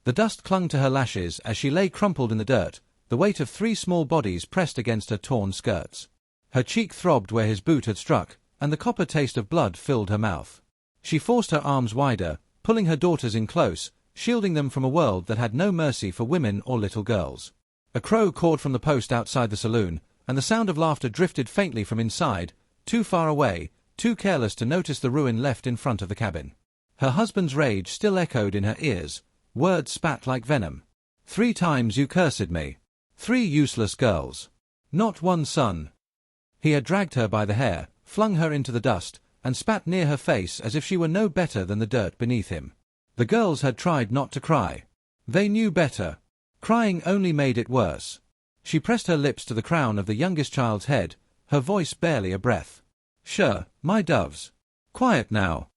The dust clung to her lashes as she lay crumpled in the dirt, the weight of 3 small bodies pressed against her torn skirts. Her cheek throbbed where his boot had struck, and the copper taste of blood filled her mouth. She forced her arms wider, pulling her daughters in close, shielding them from a world that had no mercy for women or little girls. A crow cawed from the post outside the saloon, and the sound of laughter drifted faintly from inside, too far away, too careless to notice the ruin left in front of the cabin. Her husband's rage still echoed in her ears, words spat like venom. 3 times you cursed me. 3 useless girls. Not 1 son. He had dragged her by the hair, flung her into the dust, and spat near her face as if she were no better than the dirt beneath him. The girls had tried not to cry. They knew better. Crying only made it worse. She pressed her lips to the crown of the youngest child's head, her voice barely a breath. "Sure, my doves. Quiet now."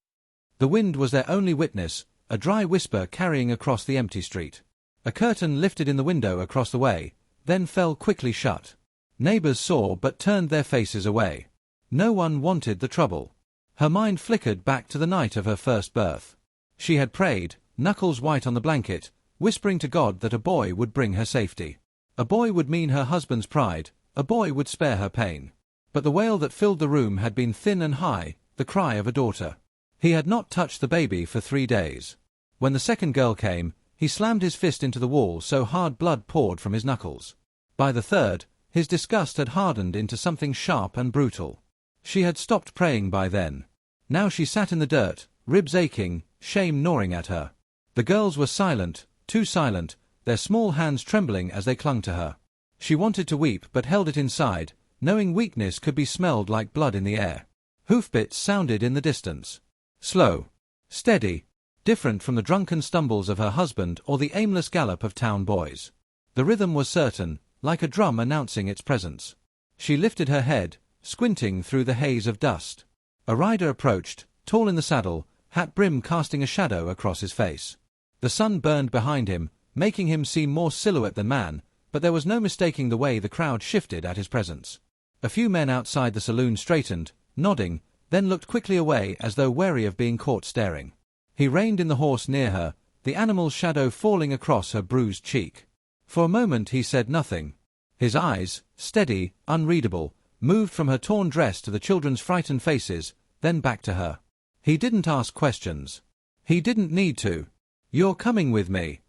The wind was their only witness, a dry whisper carrying across the empty street. A curtain lifted in the window across the way, then fell quickly shut. Neighbors saw but turned their faces away. No one wanted the trouble. Her mind flickered back to the night of her first birth. She had prayed, knuckles white on the blanket, whispering to God that a boy would bring her safety. A boy would mean her husband's pride, a boy would spare her pain. But the wail that filled the room had been thin and high, the cry of a daughter. He had not touched the baby for 3 days. When the second girl came, he slammed his fist into the wall so hard blood poured from his knuckles. By the third, his disgust had hardened into something sharp and brutal. She had stopped praying by then. Now she sat in the dirt, ribs aching, shame gnawing at her. The girls were silent, too silent, their small hands trembling as they clung to her. She wanted to weep but held it inside, knowing weakness could be smelled like blood in the air. Hoofbeats sounded in the distance. Slow. Steady. Different from the drunken stumbles of her husband or the aimless gallop of town boys. The rhythm was certain, like a drum announcing its presence. She lifted her head, squinting through the haze of dust. A rider approached, tall in the saddle, hat brim casting a shadow across his face. The sun burned behind him, making him seem more silhouette than man, but there was no mistaking the way the crowd shifted at his presence. A few men outside the saloon straightened, nodding, then looked quickly away as though wary of being caught staring. He reined in the horse near her, the animal's shadow falling across her bruised cheek. For a moment he said nothing. His eyes, steady, unreadable, moved from her torn dress to the children's frightened faces, then back to her. He didn't ask questions. He didn't need to. "You're coming with me."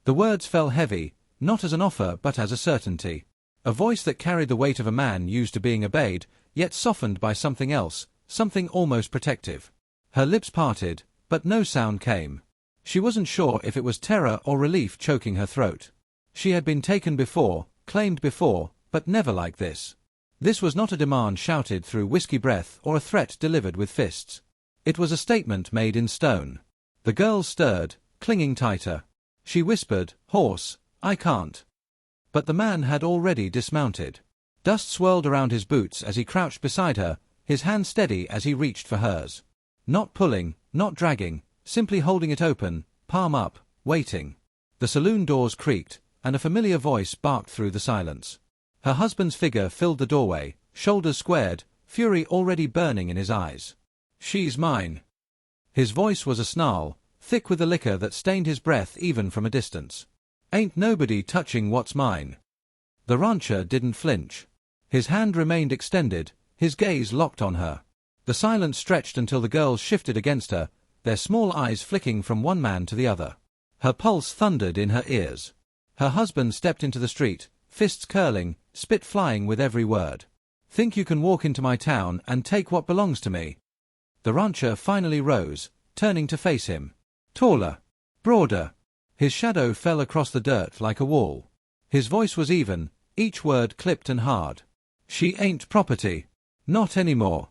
The words fell heavy, not as an offer but as a certainty. A voice that carried the weight of a man used to being obeyed, yet softened by something else, something almost protective. Her lips parted, but no sound came. She wasn't sure if it was terror or relief choking her throat. She had been taken before, claimed before, but never like this. This was not a demand shouted through whiskey breath or a threat delivered with fists. It was a statement made in stone. The girl stirred, clinging tighter. She whispered, hoarse, "I can't." But the man had already dismounted. Dust swirled around his boots as he crouched beside her, his hand steady as he reached for hers. Not pulling, not dragging, simply holding it open, palm up, waiting. The saloon doors creaked, and a familiar voice barked through the silence. Her husband's figure filled the doorway, shoulders squared, fury already burning in his eyes. "She's mine." His voice was a snarl, thick with the liquor that stained his breath even from a distance. "Ain't nobody touching what's mine." The rancher didn't flinch. His hand remained extended, his gaze locked on her. The silence stretched until the girls shifted against her, their small eyes flicking from one man to the other. Her pulse thundered in her ears. Her husband stepped into the street, fists curling, spit flying with every word. "Think you can walk into my town and take what belongs to me?" The rancher finally rose, turning to face him. Taller. Broader. His shadow fell across the dirt like a wall. His voice was even, each word clipped and hard. "She ain't property. Not anymore."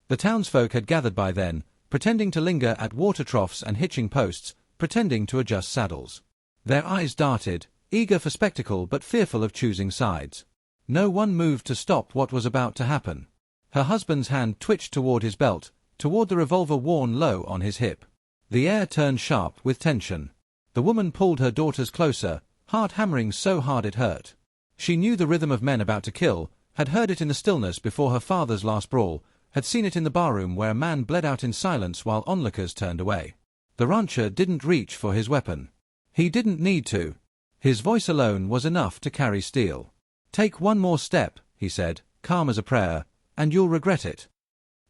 The townsfolk had gathered by then, pretending to linger at water troughs and hitching posts, pretending to adjust saddles. Their eyes darted, eager for spectacle but fearful of choosing sides. No one moved to stop what was about to happen. Her husband's hand twitched toward his belt, toward the revolver worn low on his hip. The air turned sharp with tension. The woman pulled her daughters closer, heart hammering so hard it hurt. She knew the rhythm of men about to kill, had heard it in the stillness before her father's last brawl, had seen it in the barroom where a man bled out in silence while onlookers turned away. The rancher didn't reach for his weapon. He didn't need to. His voice alone was enough to carry steel. "Take one more step," he said, calm as a prayer, "and you'll regret it."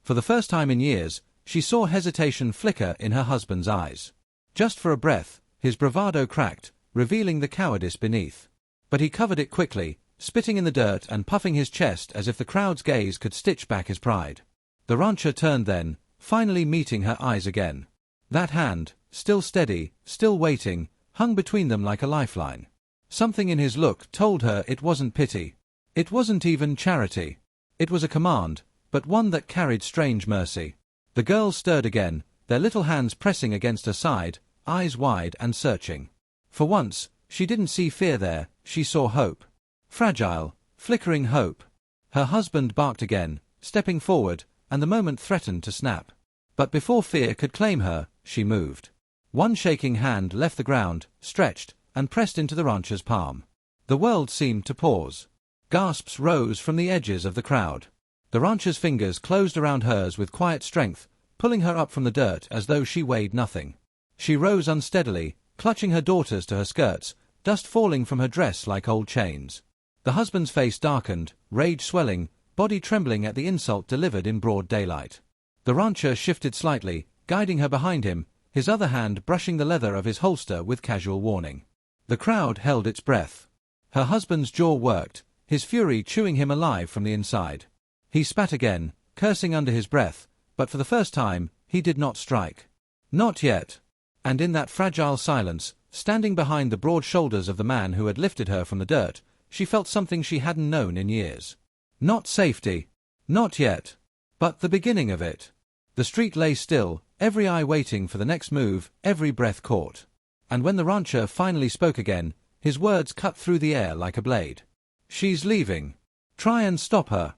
For the first time in years, she saw hesitation flicker in her husband's eyes. Just for a breath, his bravado cracked, revealing the cowardice beneath. But he covered it quickly, spitting in the dirt and puffing his chest as if the crowd's gaze could stitch back his pride. The rancher turned then, finally meeting her eyes again. That hand, still steady, still waiting, hung between them like a lifeline. Something in his look told her it wasn't pity. It wasn't even charity. It was a command, but one that carried strange mercy. The girls stirred again, their little hands pressing against her side, eyes wide and searching. For once, she didn't see fear there, she saw hope. Fragile, flickering hope. Her husband barked again, stepping forward, and the moment threatened to snap. But before fear could claim her, she moved. One shaking hand left the ground, stretched, and pressed into the rancher's palm. The world seemed to pause. Gasps rose from the edges of the crowd. The rancher's fingers closed around hers with quiet strength, pulling her up from the dirt as though she weighed nothing. She rose unsteadily, clutching her daughters to her skirts, dust falling from her dress like old chains. The husband's face darkened, rage swelling, body trembling at the insult delivered in broad daylight. The rancher shifted slightly, guiding her behind him, his other hand brushing the leather of his holster with casual warning. The crowd held its breath. Her husband's jaw worked, his fury chewing him alive from the inside. He spat again, cursing under his breath, but for the first time, he did not strike. Not yet. And in that fragile silence, standing behind the broad shoulders of the man who had lifted her from the dirt, she felt something she hadn't known in years. Not safety. Not yet. But the beginning of it. The street lay still, every eye waiting for the next move, every breath caught. And when the rancher finally spoke again, his words cut through the air like a blade. "She's leaving. Try and stop her."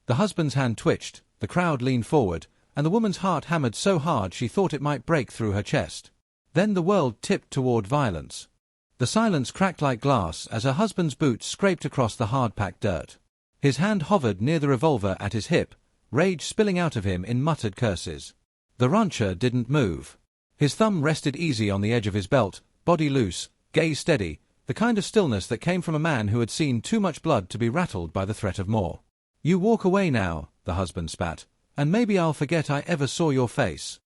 The husband's hand twitched, the crowd leaned forward, and the woman's heart hammered so hard she thought it might break through her chest. Then the world tipped toward violence. The silence cracked like glass as her husband's boots scraped across the hard-packed dirt. His hand hovered near the revolver at his hip, rage spilling out of him in muttered curses. The rancher didn't move. His thumb rested easy on the edge of his belt, body loose, gaze steady, the kind of stillness that came from a man who had seen too much blood to be rattled by the threat of more. "You walk away now," the husband spat, "and maybe I'll forget I ever saw your face."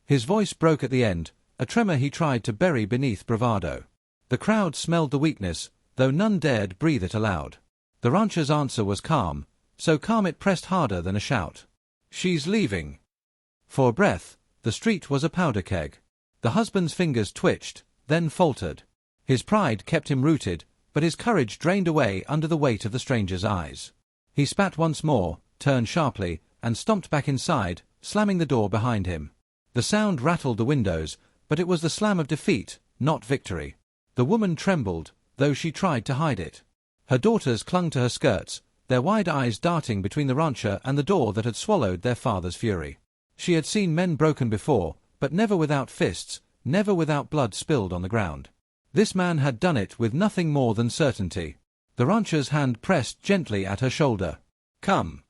His voice broke at the end, a tremor he tried to bury beneath bravado. The crowd smelled the weakness, though none dared breathe it aloud. The rancher's answer was calm, so calm it pressed harder than a shout. "She's leaving." For a breath, the street was a powder keg. The husband's fingers twitched, then faltered. His pride kept him rooted, but his courage drained away under the weight of the stranger's eyes. He spat once more, turned sharply, and stomped back inside, slamming the door behind him. The sound rattled the windows, but it was the slam of defeat, not victory. The woman trembled, though she tried to hide it. Her daughters clung to her skirts, their wide eyes darting between the rancher and the door that had swallowed their father's fury. She had seen men broken before, but never without fists, never without blood spilled on the ground. This man had done it with nothing more than certainty. The rancher's hand pressed gently at her shoulder. "Come."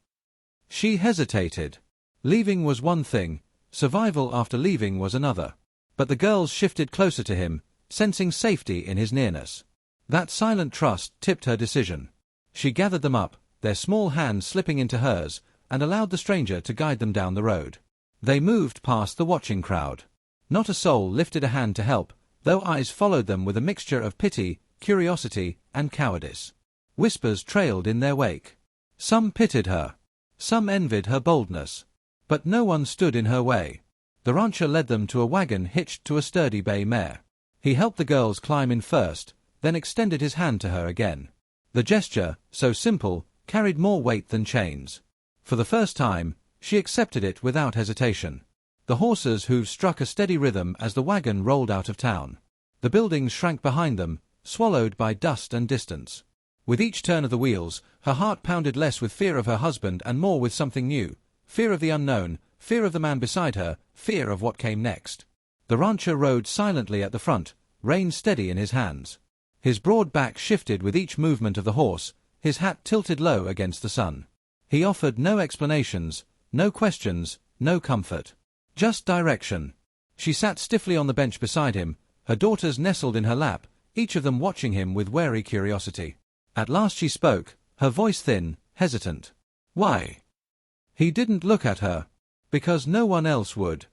She hesitated. Leaving was one thing, survival after leaving was another. But the girls shifted closer to him, sensing safety in his nearness. That silent trust tipped her decision. She gathered them up, their small hands slipping into hers, and allowed the stranger to guide them down the road. They moved past the watching crowd. Not a soul lifted a hand to help, though eyes followed them with a mixture of pity, curiosity, and cowardice. Whispers trailed in their wake. Some pitied her. Some envied her boldness. But no one stood in her way. The rancher led them to a wagon hitched to a sturdy bay mare. He helped the girls climb in first, then extended his hand to her again. The gesture, so simple, carried more weight than chains. For the first time, she accepted it without hesitation. The horses' hooves struck a steady rhythm as the wagon rolled out of town. The buildings shrank behind them, swallowed by dust and distance. With each turn of the wheels, her heart pounded less with fear of her husband and more with something new. Fear of the unknown, fear of the man beside her, fear of what came next. The rancher rode silently at the front, rein steady in his hands. His broad back shifted with each movement of the horse, his hat tilted low against the sun. He offered no explanations, no questions, no comfort. Just direction. She sat stiffly on the bench beside him, Her daughters nestled in her lap, each of them watching him with wary curiosity. At last she spoke, her voice thin, hesitant. "Why?" He didn't look at her. Because no one else would.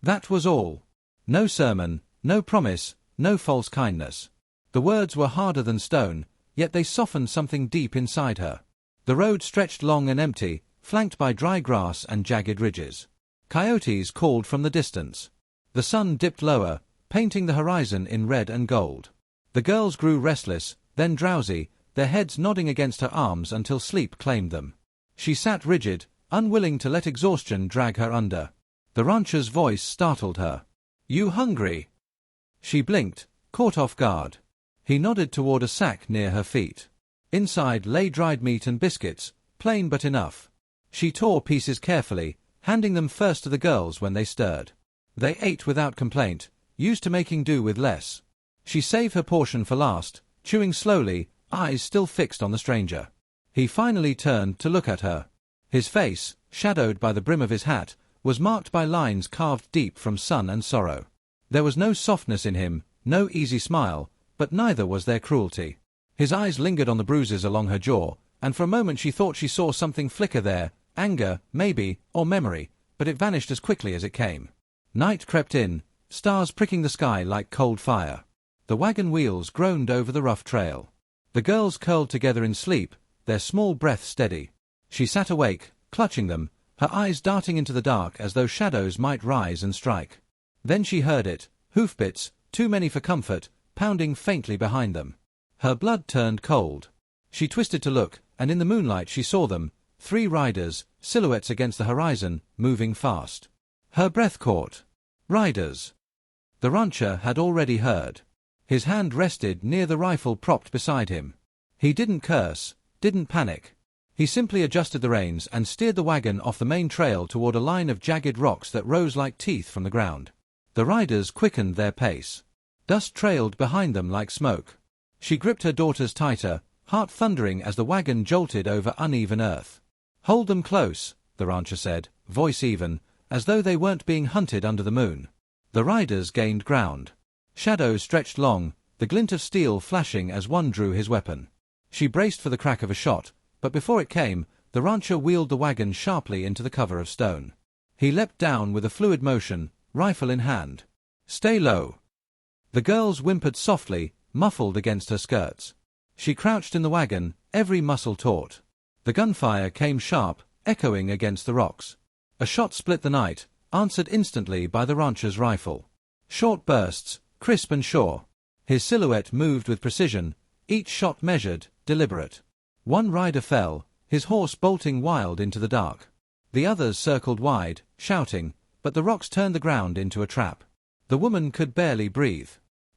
That was all. No sermon, no promise, no false kindness. The words were harder than stone, yet they softened something deep inside her. The road stretched long and empty, flanked by dry grass and jagged ridges. Coyotes called from the distance. The sun dipped lower, painting the horizon in red and gold. The girls grew restless, then drowsy, their heads nodding against her arms until sleep claimed them. She sat rigid, unwilling to let exhaustion drag her under. The rancher's voice startled her. "You hungry?" She blinked, caught off guard. He nodded toward a sack near her feet. Inside lay dried meat and biscuits, plain but enough. She tore pieces carefully, handing them first to the girls when they stirred. They ate without complaint, used to making do with less. She saved her portion for last, chewing slowly, eyes still fixed on the stranger. He finally turned to look at her. His face, shadowed by the brim of his hat, was marked by lines carved deep from sun and sorrow. There was no softness in him, no easy smile, but neither was there cruelty. His eyes lingered on the bruises along her jaw, and for a moment she thought she saw something flicker there, anger, maybe, or memory, but it vanished as quickly as it came. Night crept in, stars pricking the sky like cold fire. The wagon wheels groaned over the rough trail. The girls curled together in sleep, their small breath steady. She sat awake, clutching them, her eyes darting into the dark as though shadows might rise and strike. Then she heard it, hoofbeats, too many for comfort, pounding faintly behind them. Her blood turned cold. She twisted to look, and in the moonlight she saw them, 3 riders, silhouettes against the horizon, moving fast. Her breath caught. Riders. The rancher had already heard. His hand rested near the rifle propped beside him. He didn't curse, didn't panic. He simply adjusted the reins and steered the wagon off the main trail toward a line of jagged rocks that rose like teeth from the ground. The riders quickened their pace. Dust trailed behind them like smoke. She gripped her daughters tighter, heart thundering as the wagon jolted over uneven earth. "Hold them close," the rancher said, voice even, as though they weren't being hunted under the moon. The riders gained ground. Shadows stretched long, the glint of steel flashing as one drew his weapon. She braced for the crack of a shot, but before it came, the rancher wheeled the wagon sharply into the cover of stone. He leapt down with a fluid motion, rifle in hand. "Stay low." The girls whimpered softly, muffled against her skirts. She crouched in the wagon, every muscle taut. The gunfire came sharp, echoing against the rocks. A shot split the night, answered instantly by the rancher's rifle. Short bursts, crisp and sure. His silhouette moved with precision, each shot measured, deliberate. One rider fell, his horse bolting wild into the dark. The others circled wide, shouting, but the rocks turned the ground into a trap. The woman could barely breathe.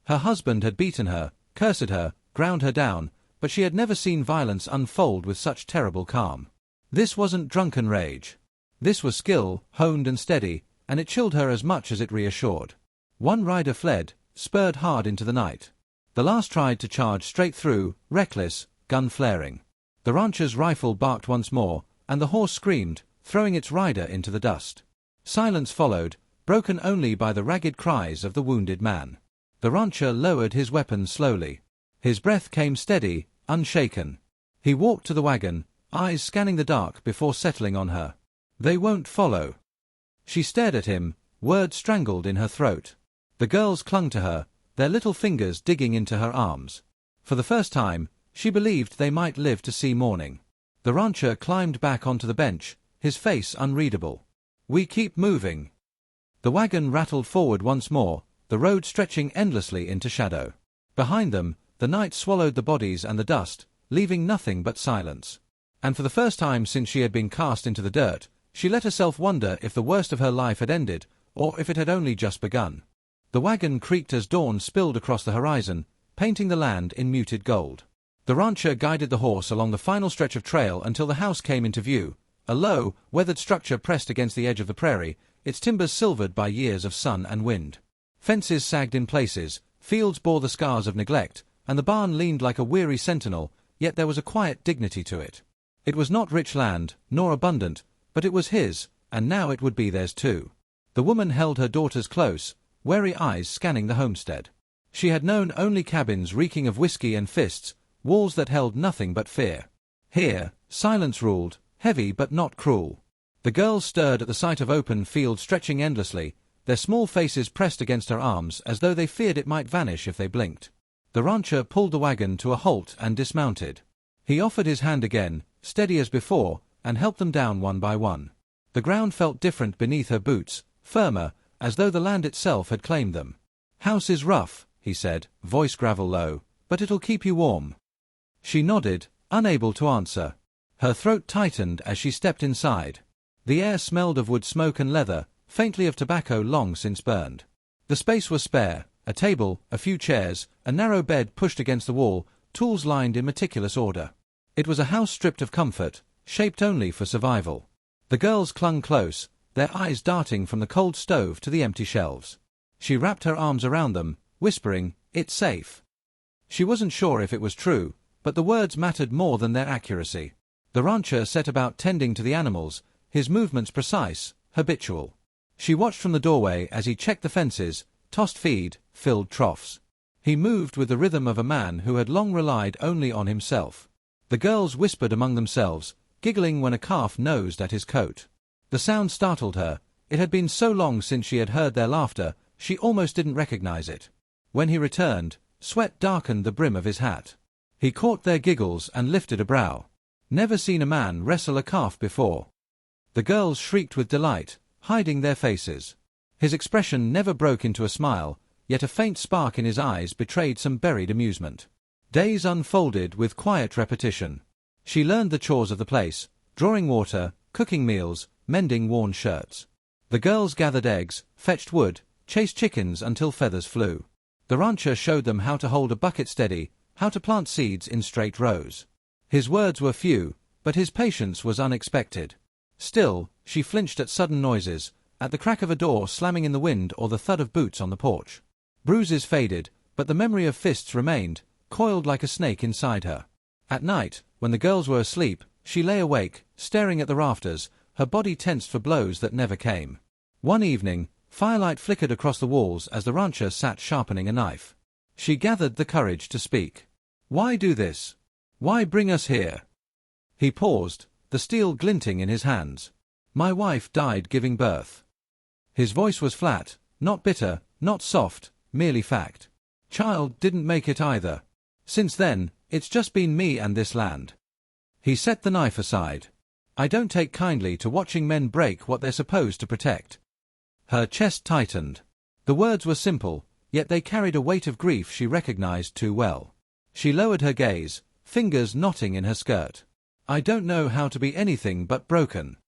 Her husband had beaten her, cursed her, ground her down, but she had never seen violence unfold with such terrible calm. This wasn't drunken rage. This was skill, honed and steady, and it chilled her as much as it reassured. One rider fled, spurred hard into the night. The last tried to charge straight through, reckless, gun flaring. The rancher's rifle barked once more, and the horse screamed, throwing its rider into the dust. Silence followed, broken only by the ragged cries of the wounded man. The rancher lowered his weapon slowly. His breath came steady, unshaken. He walked to the wagon, eyes scanning the dark before settling on her. "They won't follow." She stared at him, words strangled in her throat. The girls clung to her, their little fingers digging into her arms. For the first time, she believed they might live to see morning. The rancher climbed back onto the bench, his face unreadable. "We keep moving." The wagon rattled forward once more, the road stretching endlessly into shadow. Behind them, the night swallowed the bodies and the dust, leaving nothing but silence. And for the first time since she had been cast into the dirt, she let herself wonder if the worst of her life had ended, or if it had only just begun. The wagon creaked as dawn spilled across the horizon, painting the land in muted gold. The rancher guided the horse along the final stretch of trail until the house came into view, a low, weathered structure pressed against the edge of the prairie, its timbers silvered by years of sun and wind. Fences sagged in places, fields bore the scars of neglect, and the barn leaned like a weary sentinel, yet there was a quiet dignity to it. It was not rich land, nor abundant, but it was his, and now it would be theirs too. The woman held her daughters close, wary eyes scanning the homestead. She had known only cabins reeking of whiskey and fists, walls that held nothing but fear. Here, silence ruled, heavy but not cruel. The girls stirred at the sight of open field stretching endlessly, their small faces pressed against her arms as though they feared it might vanish if they blinked. The rancher pulled the wagon to a halt and dismounted. He offered his hand again, steady as before, and helped them down one by one. The ground felt different beneath her boots, firmer, as though the land itself had claimed them. "House is rough," he said, voice gravel low, "but it'll keep you warm." She nodded, unable to answer. Her throat tightened as she stepped inside. The air smelled of wood smoke and leather, faintly of tobacco long since burned. The space was spare, a table, a few chairs, a narrow bed pushed against the wall, tools lined in meticulous order. It was a house stripped of comfort, shaped only for survival. The girls clung close, their eyes darting from the cold stove to the empty shelves. She wrapped her arms around them, whispering, "It's safe." She wasn't sure if it was true, but the words mattered more than their accuracy. The rancher set about tending to the animals, his movements precise, habitual. She watched from the doorway as he checked the fences, tossed feed, filled troughs. He moved with the rhythm of a man who had long relied only on himself. The girls whispered among themselves, giggling when a calf nosed at his coat. The sound startled her. It had been so long since she had heard their laughter, she almost didn't recognize it. When he returned, sweat darkened the brim of his hat. He caught their giggles and lifted a brow. Never seen a man wrestle a calf before. The girls shrieked with delight, hiding their faces. His expression never broke into a smile, yet a faint spark in his eyes betrayed some buried amusement. Days unfolded with quiet repetition. She learned the chores of the place, drawing water, cooking meals, mending worn shirts. The girls gathered eggs, fetched wood, chased chickens until feathers flew. The rancher showed them how to hold a bucket steady, how to plant seeds in straight rows. His words were few, but his patience was unexpected. Still, she flinched at sudden noises, at the crack of a door slamming in the wind or the thud of boots on the porch. Bruises faded, but the memory of fists remained, coiled like a snake inside her. At night, when the girls were asleep, she lay awake, staring at the rafters, her body tensed for blows that never came. One evening, firelight flickered across the walls as the rancher sat sharpening a knife. She gathered the courage to speak. "Why do this? Why bring us here?" He paused, the steel glinting in his hands. "My wife died giving birth." His voice was flat, not bitter, not soft, merely fact. "Child didn't make it either. Since then, it's just been me and this land." He set the knife aside. "I don't take kindly to watching men break what they're supposed to protect." Her chest tightened. The words were simple, yet they carried a weight of grief she recognized too well. She lowered her gaze, fingers knotting in her skirt. "I don't know how to be anything but broken."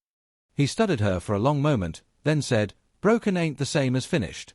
He studied her for a long moment, then said, "Broken ain't the same as finished."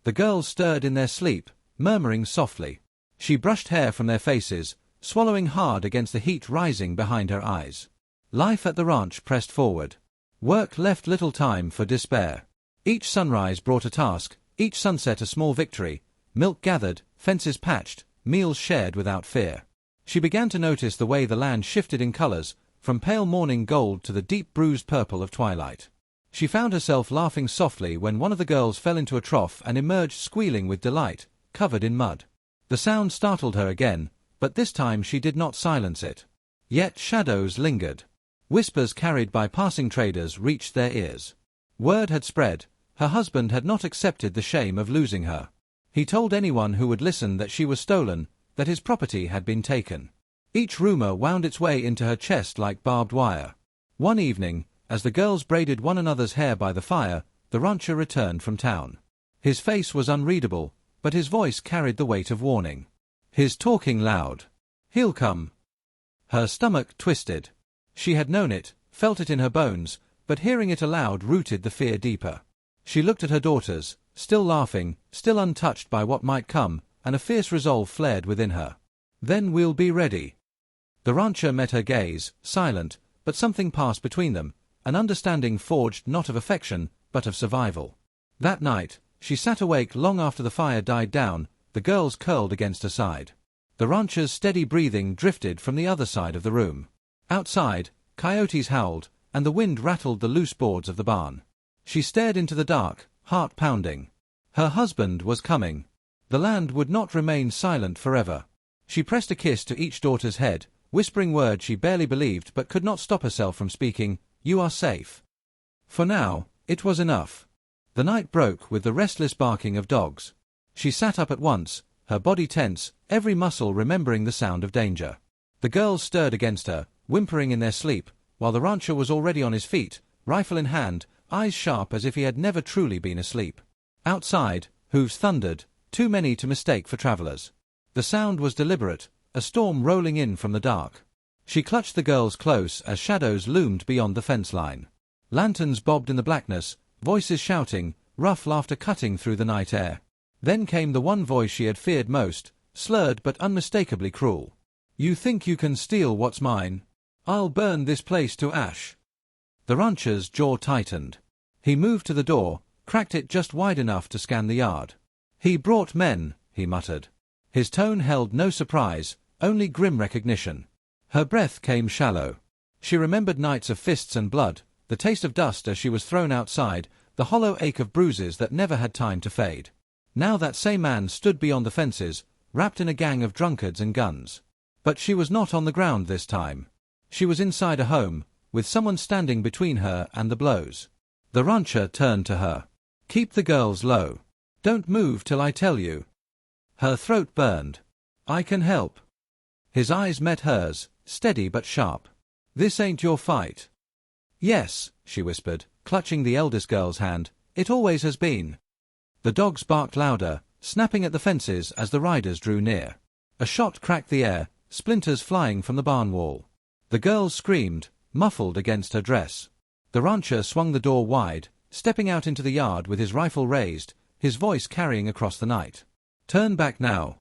The girls stirred in their sleep, murmuring softly. She brushed hair from their faces, swallowing hard against the heat rising behind her eyes. Life at the ranch pressed forward. Work left little time for despair. Each sunrise brought a task, each sunset a small victory, milk gathered, fences patched, meals shared without fear. She began to notice the way the land shifted in colors, from pale morning gold to the deep bruised purple of twilight. She found herself laughing softly when one of the girls fell into a trough and emerged squealing with delight, covered in mud. The sound startled her again, but this time she did not silence it. Yet shadows lingered. Whispers carried by passing traders reached their ears. Word had spread. Her husband had not accepted the shame of losing her. He told anyone who would listen that she was stolen, that his property had been taken. Each rumor wound its way into her chest like barbed wire. One evening, as the girls braided one another's hair by the fire, the rancher returned from town. His face was unreadable, but his voice carried the weight of warning. His talking loud. "He'll come." Her stomach twisted. She had known it, felt it in her bones, but hearing it aloud rooted the fear deeper. She looked at her daughters, still laughing, still untouched by what might come, and a fierce resolve flared within her. "Then we'll be ready." The rancher met her gaze, silent, but something passed between them, an understanding forged not of affection, but of survival. That night, she sat awake long after the fire died down, the girls curled against her side. The rancher's steady breathing drifted from the other side of the room. Outside, coyotes howled, and the wind rattled the loose boards of the barn. She stared into the dark, heart pounding. Her husband was coming. The land would not remain silent forever. She pressed a kiss to each daughter's head, whispering words she barely believed but could not stop herself from speaking. "You are safe." For now, it was enough. The night broke with the restless barking of dogs. She sat up at once, her body tense, every muscle remembering the sound of danger. The girls stirred against her, whimpering in their sleep, while the rancher was already on his feet, rifle in hand, eyes sharp as if he had never truly been asleep. Outside, hooves thundered, too many to mistake for travelers. The sound was deliberate, a storm rolling in from the dark. She clutched the girls close as shadows loomed beyond the fence line. Lanterns bobbed in the blackness, voices shouting, rough laughter cutting through the night air. Then came the one voice she had feared most, slurred but unmistakably cruel. "You think you can steal what's mine? I'll burn this place to ash." The rancher's jaw tightened. He moved to the door, cracked it just wide enough to scan the yard. "He brought men," he muttered. His tone held no surprise, only grim recognition. Her breath came shallow. She remembered nights of fists and blood, the taste of dust as she was thrown outside, the hollow ache of bruises that never had time to fade. Now that same man stood beyond the fences, wrapped in a gang of drunkards and guns. But she was not on the ground this time. She was inside a home, with someone standing between her and the blows. The rancher turned to her. "Keep the girls low. Don't move till I tell you." Her throat burned. "I can help." His eyes met hers, steady but sharp. "This ain't your fight." "Yes," she whispered, clutching the eldest girl's hand, "it always has been." The dogs barked louder, snapping at the fences as the riders drew near. A shot cracked the air, splinters flying from the barn wall. The girls screamed, muffled against her dress. The rancher swung the door wide, stepping out into the yard with his rifle raised, his voice carrying across the night. "Turn back now."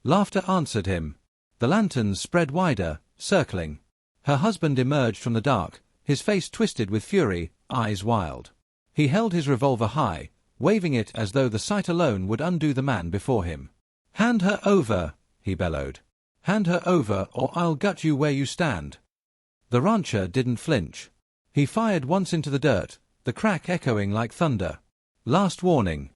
Laughter answered him. The lanterns spread wider, circling. Her husband emerged from the dark, his face twisted with fury, eyes wild. He held his revolver high, waving it as though the sight alone would undo the man before him. "Hand her over," he bellowed. "Hand her over or I'll gut you where you stand." The rancher didn't flinch. He fired once into the dirt, the crack echoing like thunder. Last warning.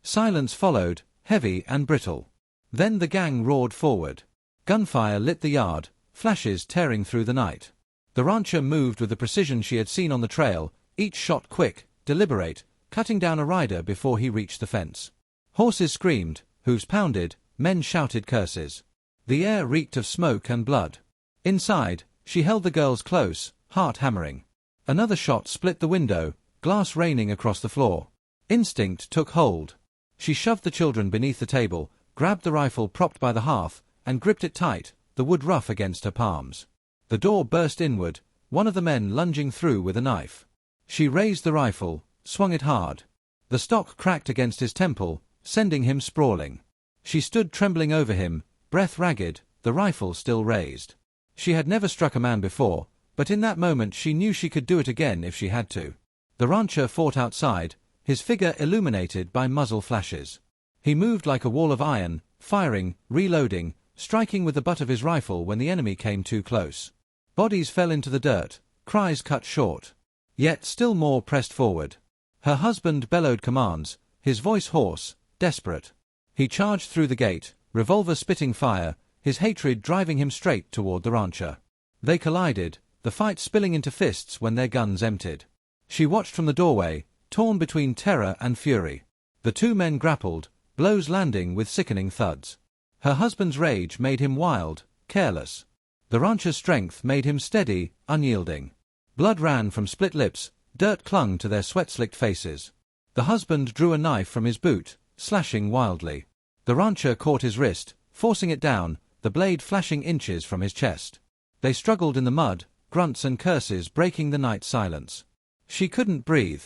Silence followed, heavy and brittle. Then the gang roared forward. Gunfire lit the yard, flashes tearing through the night. The rancher moved with the precision she had seen on the trail, each shot quick, deliberate, cutting down a rider before he reached the fence. Horses screamed, hooves pounded, men shouted curses. The air reeked of smoke and blood. Inside, she held the girls close, heart hammering. Another shot split the window, glass raining across the floor. Instinct took hold. She shoved the children beneath the table, grabbed the rifle propped by the hearth, and gripped it tight, the wood rough against her palms. The door burst inward, one of the men lunging through with a knife. She raised the rifle, swung it hard. The stock cracked against his temple, sending him sprawling. She stood trembling over him, breath ragged, the rifle still raised. She had never struck a man before, but in that moment she knew she could do it again if she had to. The rancher fought outside, his figure illuminated by muzzle flashes. He moved like a wall of iron, firing, reloading, striking with the butt of his rifle when the enemy came too close. Bodies fell into the dirt, cries cut short. Yet still more pressed forward. Her husband bellowed commands, his voice hoarse, desperate. He charged through the gate, revolver spitting fire, his hatred driving him straight toward the rancher. They collided, the fight spilling into fists when their guns emptied. She watched from the doorway, torn between terror and fury. The two men grappled, blows landing with sickening thuds. Her husband's rage made him wild, careless. The rancher's strength made him steady, unyielding. Blood ran from split lips, dirt clung to their sweat-slicked faces. The husband drew a knife from his boot, slashing wildly. The rancher caught his wrist, forcing it down, the blade flashing inches from his chest. They struggled in the mud, grunts and curses breaking the night silence. She couldn't breathe.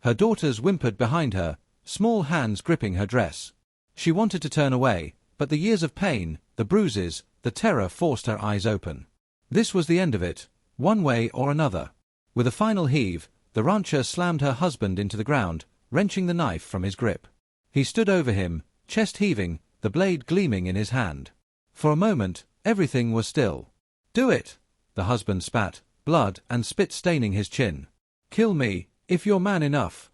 Her daughters whimpered behind her, small hands gripping her dress. She wanted to turn away, but the years of pain, the bruises, the terror forced her eyes open. This was the end of it, one way or another. With a final heave, the rancher slammed her husband into the ground, wrenching the knife from his grip. He stood over him, chest heaving, the blade gleaming in his hand. For a moment, everything was still. "Do it!" the husband spat, blood and spit staining his chin. "Kill me, if you're man enough."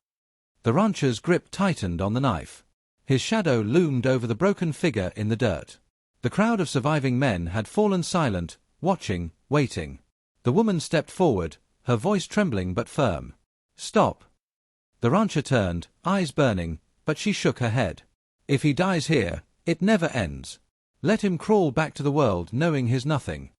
The rancher's grip tightened on the knife. His shadow loomed over the broken figure in the dirt. The crowd of surviving men had fallen silent, watching, waiting. The woman stepped forward, her voice trembling but firm. "Stop." The rancher turned, eyes burning, but she shook her head. "If he dies here, it never ends. Let him crawl back to the world knowing he's nothing."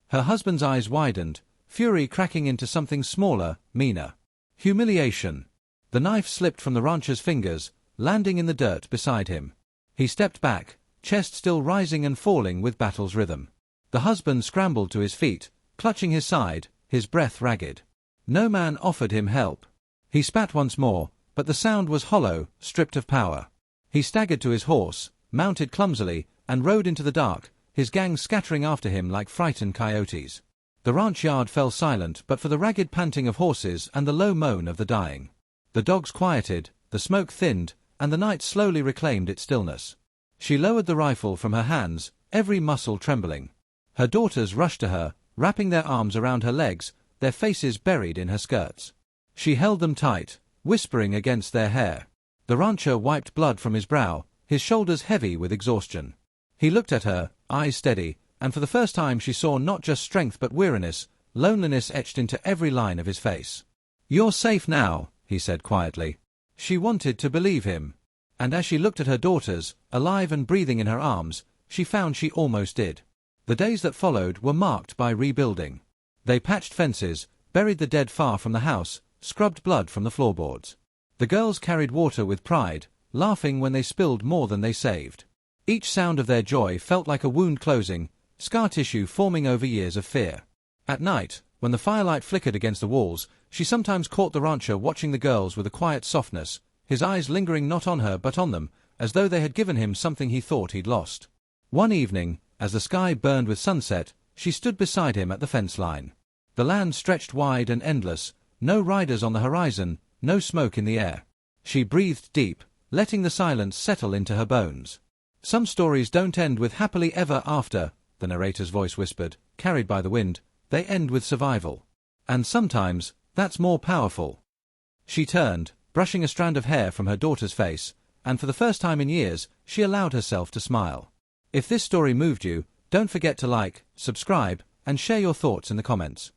Her husband's eyes widened, fury cracking into something smaller, meaner. Humiliation. The knife slipped from the rancher's fingers, landing in the dirt beside him. He stepped back, chest still rising and falling with battle's rhythm. The husband scrambled to his feet, clutching his side, his breath ragged. No man offered him help. He spat once more, but the sound was hollow, stripped of power. He staggered to his horse, mounted clumsily, and rode into the dark, his gang scattering after him like frightened coyotes. The ranch yard fell silent but for the ragged panting of horses and the low moan of the dying. The dogs quieted, the smoke thinned, and the night slowly reclaimed its stillness. She lowered the rifle from her hands, every muscle trembling. Her daughters rushed to her, wrapping their arms around her legs, their faces buried in her skirts. She held them tight, whispering against their hair. The rancher wiped blood from his brow, his shoulders heavy with exhaustion. He looked at her, eyes steady, and for the first time she saw not just strength but weariness, loneliness etched into every line of his face. "You're safe now," he said quietly. She wanted to believe him. And as she looked at her daughters, alive and breathing in her arms, she found she almost did. The days that followed were marked by rebuilding. They patched fences, buried the dead far from the house, scrubbed blood from the floorboards. The girls carried water with pride, laughing when they spilled more than they saved. Each sound of their joy felt like a wound closing, scar tissue forming over years of fear. At night, when the firelight flickered against the walls, she sometimes caught the rancher watching the girls with a quiet softness, his eyes lingering not on her but on them, as though they had given him something he thought he'd lost. One evening, as the sky burned with sunset, she stood beside him at the fence line. The land stretched wide and endless, no riders on the horizon, no smoke in the air. She breathed deep, letting the silence settle into her bones. "Some stories don't end with happily ever after," the narrator's voice whispered, carried by the wind. "They end with survival. And sometimes, that's more powerful." She turned, brushing a strand of hair from her daughter's face, and for the first time in years, she allowed herself to smile. If this story moved you, don't forget to like, subscribe, and share your thoughts in the comments.